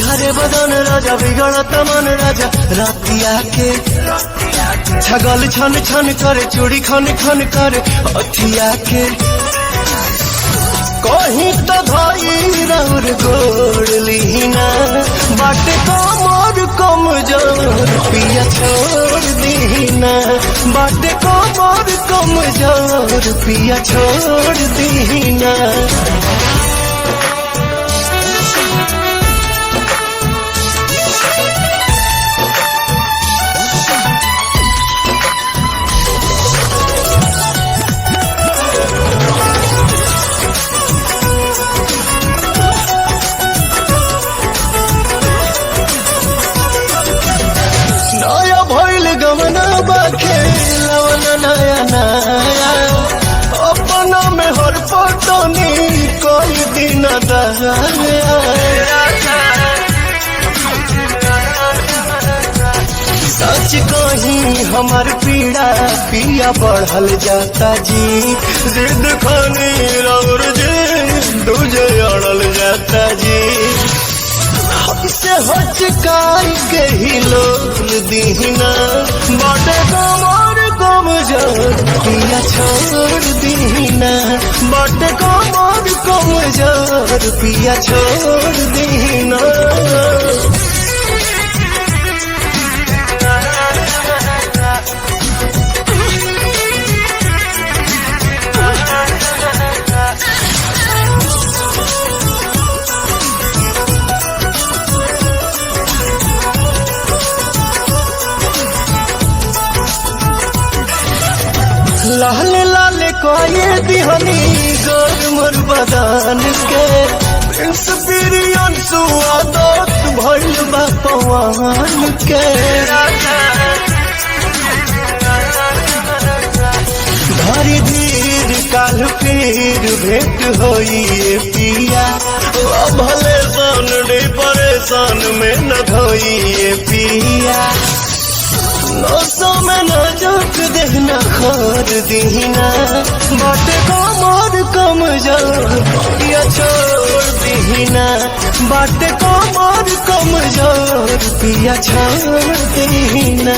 हरे बदन राजा बिगड़त मन राजा रातिया के छगल छन छन करे चूड़ी खन खन करे अथिया के कहीं तो भाई रौर गोड़ लीना बाटे कमर कमजोर पिया छोड़ दीना बाटे कमर कमजोर पिया छोड़ दीना। गमना बाखे लवना नया नया अपना में हर पटनी कोई दिन सच कहीं हमार पीड़ा पिया बढ़ल जाता जी जिद खानी रौर जी दूजे अड़ल जाता जी से हचकाई के ही लोग दीना बाटे कमर कमजोर पिया छोड़ दीना बाटे कमर कमजोर पिया छोड़ दीना। लाल लाल कोये दिहनी गोर मोर बदन के इंस्पिरियन सुआदत भइल बा पवन के धरी धीर काल फिर भेंट होई पिया भले सन परेशान में न धोई पिया नौसों में न जोक देना खोर दीना बाटे कमर कमजोर पिया छोड़ दीना बाटे कमर कमजोर पिया छोड़ दीना।